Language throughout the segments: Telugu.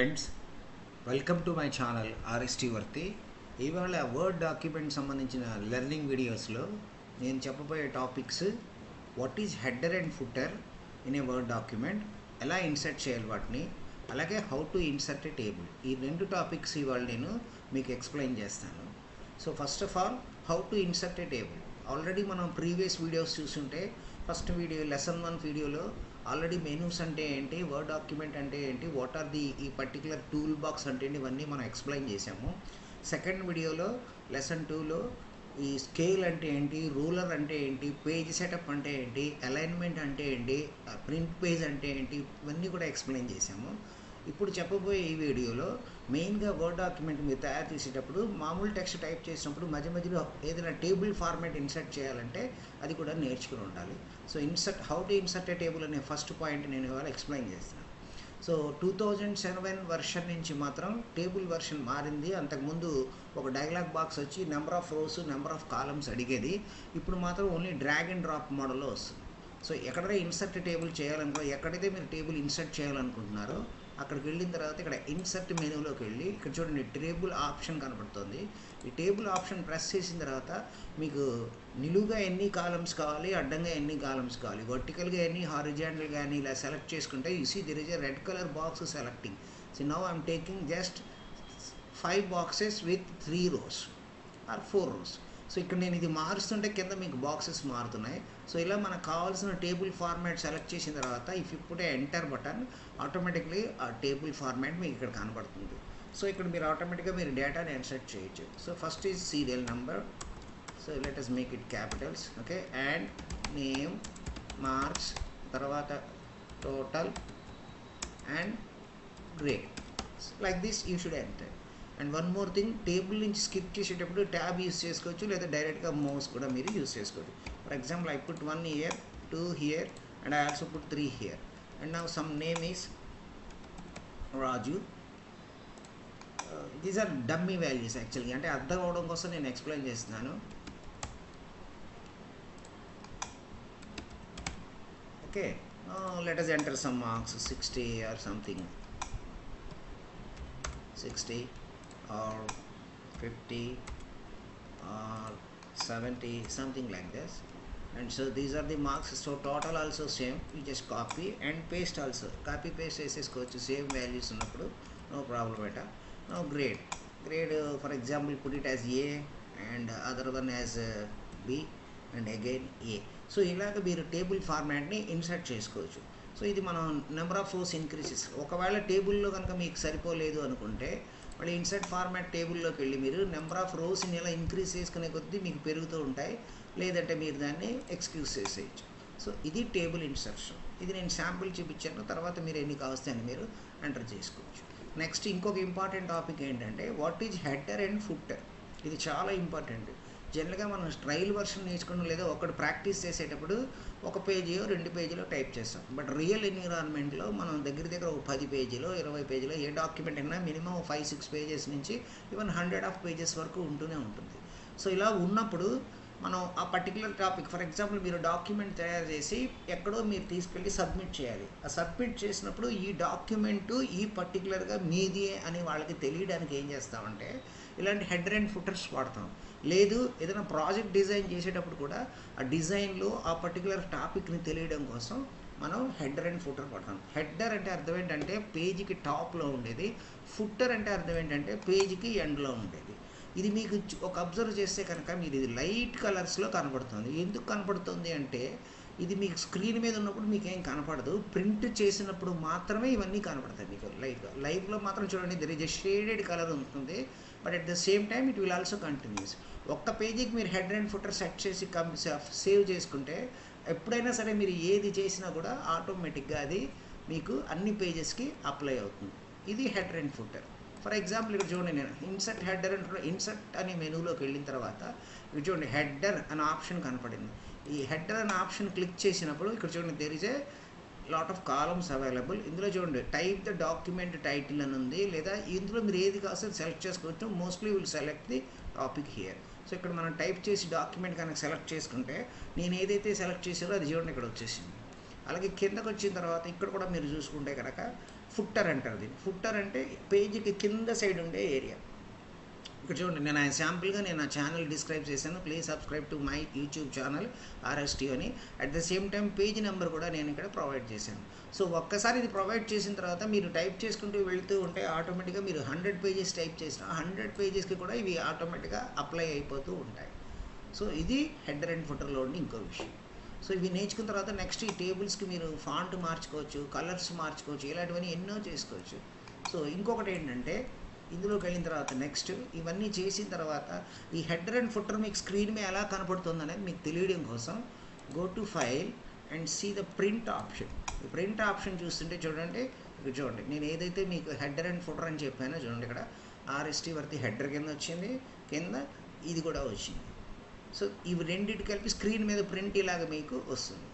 Friends, welcome to my channel RST worthy. ఇవాళ వర్డ్ డాక్యుమెంట్ సంబంధించిన లెర్నింగ్ వీడియోస్లో నేను చెప్పబోయే topics what is header and footer in a word document, ఎలా ఇన్సర్ట్ చేయాలి వాటిని, అలాగే how to insert a table. ఈ రెండు టాపిక్స్ ఇవాళ నేను మీకు ఎక్స్ప్లెయిన్ చేస్తాను. So first of all, how to insert a table. Already మనం ప్రీవియస్ వీడియోస్ చూస్తుంటే ఫస్ట్ వీడియో లెసన్ 1 వీడియోలో ఆల్రెడీ మెనూస్ అంటే ఏంటి, వర్డ్ డాక్యుమెంట్ అంటే ఏంటి, వాట్ ఆర్ ది ఈ పర్టికులర్ టూల్ బాక్స్ అంటే ఏంటి, ఇవన్నీ మనం ఎక్స్ప్లెయిన్ చేసాము. సెకండ్ వీడియోలో లెసన్ 2లో ఈ స్కేల్ అంటే ఏంటి, రూలర్ అంటే ఏంటి, పేజ్ సెటప్ అంటే ఏంటి, అలైన్మెంట్ అంటే ఏంటి, ప్రింట్ పేజ్ అంటే ఏంటి, ఇవన్నీ కూడా ఎక్స్ప్లెయిన్ చేసాము. ఇప్పుడు చెప్పబోయే ఈ వీడియోలో మెయిన్గా వర్డ్ డాక్యుమెంట్ మీరు తయారు చేసేటప్పుడు మామూలు టెక్స్ట్ టైప్ చేసినప్పుడు మధ్య మధ్యలో ఏదైనా టేబుల్ ఫార్మాట్ ఇన్సర్ట్ చేయాలంటే అది కూడా నేర్చుకుని ఉండాలి. So how to insert a table అనే ఫస్ట్ పాయింట్ నేను ఇవాళ ఎక్స్ప్లెయిన్ చేస్తాను. సో 2007 వర్షన్ నుంచి మాత్రం టేబుల్ వర్షన్ మారింది. అంతకుముందు ఒక డైలాగ్ బాక్స్ వచ్చి number of rose, number of columns అడిగేది. ఇప్పుడు మాత్రం ఓన్లీ డ్రాగ్ అండ్ డ్రాప్ మోడల్లో వస్తుంది. సో ఎక్కడైతే ఇన్సర్ట్ టేబుల్ చేయాలనుకో, ఎక్కడైతే మీరు టేబుల్ ఇన్సర్ట్ చేయాలనుకుంటున్నారో అక్కడికి వెళ్ళిన తర్వాత ఇక్కడ ఇన్సర్ట్ మెనూలోకి వెళ్ళి ఇక్కడ చూడండి టేబుల్ ఆప్షన్ కనపడుతుంది. ఈ టేబుల్ ఆప్షన్ ప్రెస్ చేసిన తర్వాత మీకు నిలువుగా ఎన్ని కాలమ్స్ కావాలి, అడ్డంగా ఎన్ని కాలమ్స్ కావాలి, వర్టికల్గా ఎన్ని, హారిజాంటల్గా కానీ ఇలా సెలెక్ట్ చేసుకుంటే you see there is a red colour box selecting. So now I'm taking just 5 boxes with 3 rows or 4 rows. సో ఇక్కడ నేను ఇది మారుస్తుంటే కింద మీకు బాక్సెస్ మారుతున్నాయి. సో ఇలా మనకు కావాల్సిన టేబుల్ ఫార్మాట్ సెలెక్ట్ చేసిన తర్వాత if you put enter button, automatically ఆ టేబుల్ ఫార్మాట్ మీకు ఇక్కడ కనబడుతుంది. సో ఇక్కడ మీరు ఆటోమేటిక్గా మీరు డేటాని ఇన్సర్ట్ చేయొచ్చు. So first is serial number. So let us make it capitals, okay, and name, marks, తర్వాత total and grade. Like this you should enter. And one more thing, table నుంచి స్కిప్ చేసేటప్పుడు ట్యాబ్ యూస్ చేసుకోవచ్చు, లేదా డైరెక్ట్గా మౌస్ కూడా మీరు యూస్ చేసుకోవచ్చు. For example, I put 1 here, 2 here, and I also put 3 here. And now some name is Raju. These are dummy values actually, అంటే అర్థం అవడం కోసం నేను ఎక్స్ప్లెయిన్ చేస్తున్నాను. Okay, let us enter some marks, 60 or something, 60 or 50 or 70, something like this. And so these are the marks. So total also same, you just copy and paste also, copy paste చేసేసుకోవచ్చు సేమ్ వాల్యూస్ ఉన్నప్పుడు, నో ప్రాబ్లం బెటా. No grade, for example put it as A and other one as B and again A. So ఇలాగ మీరు టేబుల్ ఫార్మాట్ని ఇన్సర్ట్ చేసుకోవచ్చు. సో ఇది మనం నెంబర్ ఆఫ్ రోస్ ఇంక్రీజెస్. ఒకవేళ టేబుల్లో కనుక మీకు సరిపోలేదు అనుకుంటే మళ్ళీ ఇన్సర్ట్ ఫార్మాట్ టేబుల్లోకి వెళ్ళి మీరు నెంబర్ ఆఫ్ రోస్ని ఇలా ఇంక్రీజ్ చేసుకునే కొద్దీ మీకు పెరుగుతూ ఉంటాయి, లేదంటే మీరు దాన్ని ఎక్స్క్యూజ్ చేసేయచ్చు. సో ఇది టేబుల్ ఇన్సర్షన్. ఇది నేను శాంపుల్ చూపించాను, తర్వాత మీరు ఎన్ని కావస్తే అని మీరు ఎంటర్ చేసుకోవచ్చు. నెక్స్ట్ ఇంకొక ఇంపార్టెంట్ టాపిక్ ఏంటంటే what is header and footer. ఇది చాలా ఇంపార్టెంట్. జనరల్గా మనం ట్రయల్ వర్షన్ నేర్చుకోవడం లేదా ఒకటి ప్రాక్టీస్ చేసేటప్పుడు 1 పేజీలో 2 పేజీలో టైప్ చేస్తాం. బట్ రియల్ ఎన్విరాన్మెంట్లో మనం దగ్గర ఒక 10 పేజీలో 20 పేజీలో ఏ డాక్యుమెంట్ అయినా మినిమం 5-6 పేజెస్ నుంచి ఈవెన్ 100 పేజెస్ వరకు ఉంటూనే ఉంటుంది. సో ఇలా ఉన్నప్పుడు మనం ఆ పర్టికులర్ టాపిక్, ఫర్ ఎగ్జాంపుల్ మీరు డాక్యుమెంట్ తయారు చేసి ఎక్కడో మీరు తీసుకెళ్ళి సబ్మిట్ చేయాలి. ఆ సబ్మిట్ చేసినప్పుడు ఈ డాక్యుమెంటు ఈ పర్టికులర్గా మీది అని వాళ్ళకి తెలియడానికి ఏం చేస్తామంటే ఇలాంటి హెడర్ అండ్ ఫుటర్స్ వాడతాం. లేదు ఏదైనా ప్రాజెక్ట్ డిజైన్ చేసేటప్పుడు కూడా ఆ డిజైన్లో ఆ పర్టికులర్ టాపిక్ని తెలియడం కోసం మనం హెడర్ అండ్ ఫుటర్ పడతాం. హెడర్ అంటే అర్థం ఏంటంటే పేజీకి టాప్లో ఉండేది, ఫుటర్ అంటే అర్థం ఏంటంటే పేజీకి ఎండ్లో ఉండేది. ఇది మీకు ఒక అబ్జర్వ్ చేస్తే కనుక మీరు ఇది లైట్ కలర్స్లో కనపడుతుంది. ఎందుకు కనపడుతుంది అంటే ఇది మీకు స్క్రీన్ మీద ఉన్నప్పుడు మీకు ఏం కనపడదు, ప్రింట్ చేసినప్పుడు మాత్రమే ఇవన్నీ కనపడతాయి మీకు లైట్గా. లైవ్లో మాత్రం చూడండి there is a shaded colour ఉంటుంది, but at the same time it will also continues. ఒక్క పేజీకి మీరు హెడర్ అండ్ ఫుటర్ సెట్ చేసి సేవ్ చేసుకుంటే ఎప్పుడైనా సరే మీరు ఏది చేసినా కూడా ఆటోమేటిక్గా అది మీకు అన్ని పేజెస్కి అప్లై అవుతుంది. ఇది header and footer. For example ఇక్కడ చూడండి, నేను ఇన్సర్ట్ హెడర్ అంటే ఇన్సర్ట్ అనే మెనూలోకి వెళ్ళిన తర్వాత ఇక్కడ చూడండి హెడర్ అనే ఆప్షన్ కనపడింది. ఈ హెడర్ అనే ఆప్షన్ క్లిక్ చేసినప్పుడు ఇక్కడ చూడండి there is a lot of columns available. ఇందులో చూడండి టైప్ ద డాక్యుమెంట్ టైటిల్ అని ఉంది, లేదా ఇందులో మీరు ఏది కావాల్సి సెలెక్ట్ చేసుకోవచ్చు. Mostly will select the topic here. So ఇక్కడ మనం టైప్ చేసి డాక్యుమెంట్ కనుక సెలెక్ట్ చేసుకుంటే నేను ఏదైతే సెలెక్ట్ చేసారో అది చూడండి ఇక్కడ వచ్చేసింది. అలాగే కిందకు వచ్చిన తర్వాత ఇక్కడ కూడా మీరు చూసుకుంటే కనుక ఫుట్టర్ అంటారు దీన్ని. ఫుట్టర్ అంటే పేజీకి కింద సైడ్ ఉండే ఏరియా. ఇక్కడ చూడండి, నేను శాంపుల్గా నా ఛానల్ డిస్క్రైబ్ చేశాను. Please subscribe to my YouTube channel RST అని. At the same time page number కూడా నేను ఇక్కడ ప్రొవైడ్ చేశాను. సో ఒక్కసారి ఇది ప్రొవైడ్ చేసిన తర్వాత మీరు టైప్ చేసుకుంటూ వెళ్తూ ఉంటే ఆటోమేటిక్గా మీరు 100 పేజెస్ టైప్ చేసిన 100 పేజెస్కి కూడా ఇవి ఆటోమేటిక్గా అప్లై అయిపోతూ ఉంటాయి. సో ఇది హెడర్ అండ్ ఫుటర్ లోడింగ్ ఇంకో విషయం. సో ఇవి నేర్చుకున్న తర్వాత నెక్స్ట్ ఈ టేబుల్స్కి మీరు ఫాంట్ మార్చుకోవచ్చు, కలర్స్ మార్చుకోవచ్చు, ఇలాంటివన్నీ ఎన్నో చేసుకోవచ్చు. సో ఇంకొకటి ఏంటంటే, ఇందులోకి వెళ్ళిన తర్వాత నెక్స్ట్ ఇవన్నీ చేసిన తర్వాత ఈ హెడర్ అండ్ ఫుటర్ మీకు స్క్రీన్ మీద ఎలా కనపడుతుంది అనేది మీకు తెలియడం కోసం go to file and see the print option. ఈ ప్రింట్ ఆప్షన్ చూస్తుంటే చూడండి, ఇక్కడ చూడండి, నేను ఏదైతే మీకు హెడర్ అండ్ ఫుటర్ అని చెప్పానో చూడండి, ఇక్కడ RST వర్తి హెడర్ కింద వచ్చింది, కింద ఇది కూడా వచ్చింది. సో ఇవి రెండింటి కలిపి స్క్రీన్ మీద ప్రింట్ ఇలాగ మీకు వస్తుంది.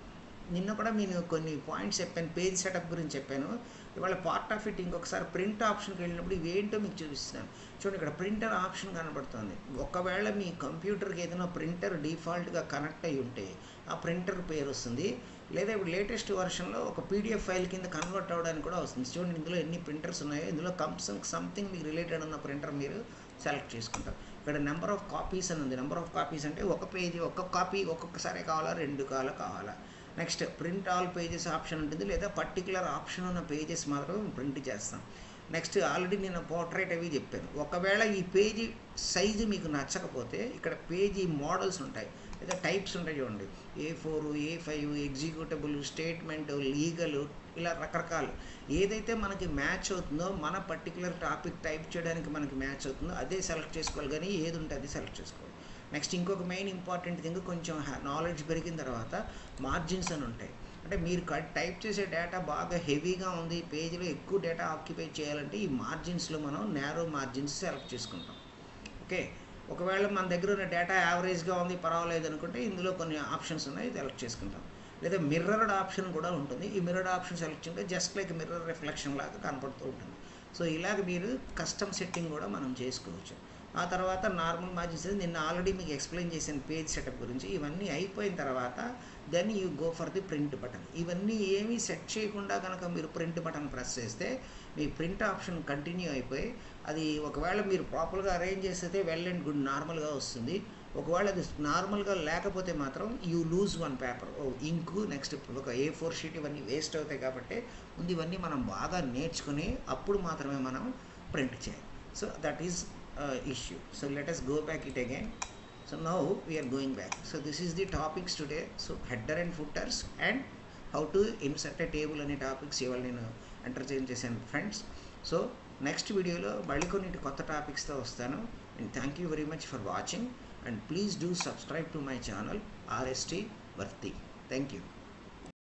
నిన్న కూడా నేను కొన్ని పాయింట్స్ చెప్పాను, పేజ్ సెటప్ గురించి చెప్పాను. ఇవాళ పార్ట్ ఆఫ్ ఇట్ ఇంకొకసారి ప్రింట్ ఆప్షన్కి వెళ్ళినప్పుడు ఇవేంటో మీకు చూపిస్తున్నాను. చూడండి, ఇక్కడ ప్రింటర్ ఆప్షన్ కనబడుతుంది. ఒకవేళ మీ కంప్యూటర్కి ఏదైనా ప్రింటర్ డిఫాల్ట్గా కనెక్ట్ అయి ఉంటే ఆ ప్రింటర్ పేరు వస్తుంది, లేదా ఇప్పుడు లేటెస్ట్ వర్షన్లో ఒక PDF ఫైల్ కింద కన్వర్ట్ అవ్వడానికి కూడా వస్తుంది. చూడండి, ఇందులో ఎన్ని ప్రింటర్స్ ఉన్నాయో, ఇందులో సంథింగ్ మీకు రిలేటెడ్ ఉన్న ప్రింటర్ మీరు సెలెక్ట్ చేసుకుంటారు. ఇక్కడ నెంబర్ ఆఫ్ కాపీస్ అని ఉంది. నెంబర్ ఆఫ్ కాపీస్ అంటే ఒక పేజీ ఒక్కొక్క కాపీ ఒక్కొక్కసారి కావాలా, 2 కావాలా. Next print all pages option ఉంటుంది, లేదా పర్టికులర్ ఆప్షన్ ఉన్న పేజెస్ మాత్రం ప్రింట్ చేస్తాం. నెక్స్ట్ ఆల్రెడీ నేను పోర్ట్రేట్ అవి చెప్పాను. ఒకవేళ ఈ పేజీ సైజు మీకు నచ్చకపోతే ఇక్కడ పేజీ మోడల్స్ ఉంటాయి, లేదా టైప్స్ ఉంటాయి. చూడండి, A4, A5, executable, statement, legal, ఇలా రకరకాలు. ఏదైతే మనకి మ్యాచ్ అవుతుందో, మన పర్టికులర్ టాపిక్ టైప్ చేయడానికి మనకి మ్యాచ్ అవుతుందో అదే సెలెక్ట్ చేసుకోవాలి, కానీ ఏది ఉంటే అది సెలెక్ట్ చేసుకోవాలి. నెక్స్ట్ ఇంకొక మెయిన్ ఇంపార్టెంట్ థింగ్, కొంచెం నాలెడ్జ్ పెరిగిన తర్వాత మార్జిన్స్ అని ఉంటాయి. అంటే మీరు టైప్ చేసే డేటా బాగా హెవీగా ఉంది, పేజీలో ఎక్కువ డేటా ఆక్యుపై చేయాలంటే ఈ మార్జిన్స్లో మనం నేరో మార్జిన్స్ సెలెక్ట్ చేసుకుంటాం. ఓకే, ఒకవేళ మన దగ్గర ఉన్న డేటా యావరేజ్గా ఉంది, పర్వాలేదు అనుకుంటే ఇందులో కొన్ని ఆప్షన్స్ ఉన్నాయి, సెలెక్ట్ చేసుకుంటాం. లేదా మిర్రర్డ్ ఆప్షన్ కూడా ఉంటుంది. ఈ మిర్రర్డ్ ఆప్షన్ సెలెక్ట్ చేసుకుంటే జస్ట్ లైక్ మిర్రర్ రిఫ్లెక్షన్ లాగా కనపడుతూ ఉంటుంది. సో ఇలాగ మీరు కస్టమ్ సెట్టింగ్ కూడా మనం చేసుకోవచ్చు. ఆ తర్వాత నార్మల్ మార్జిన్స్ నిన్న ఆల్రెడీ మీకు ఎక్స్ప్లెయిన్ చేసిన పేజ్ సెటప్ గురించి. ఇవన్నీ అయిపోయిన తర్వాత then you go for the print button. ఇవన్నీ ఏమీ సెట్ చేయకుండా కనుక మీరు ప్రింట్ బటన్ ప్రెస్ చేస్తే మీ ప్రింట్ ఆప్షన్ కంటిన్యూ అయిపోయి, అది ఒకవేళ మీరు ప్రాపర్గా అరేంజ్ చేస్తే వెల్ అండ్ గుడ్ నార్మల్గా వస్తుంది. ఒకవేళ అది నార్మల్గా లేకపోతే మాత్రం you lose 1 paper, ink, next ఒక A4 షీట్, ఇవన్నీ వేస్ట్ అవుతాయి. కాబట్టి ముందు ఇవన్నీ మనం బాగా నేర్చుకుని అప్పుడు మాత్రమే మనం ప్రింట్ చేయాలి. So that is issue. So let us go back it again. So now we are going back. So this is the topics today. So header and footers and how to insert a table అనే టాపిక్స్ ఇవాళ నేను ఎంటర్టైన్ చేశాను ఫ్రెండ్స్. సో నెక్స్ట్ వీడియోలో మళ్ళీ కొన్ని కొత్త టాపిక్స్తో వస్తాను. And thank you very much for watching, and please do subscribe to my channel RST worthy. Thank you.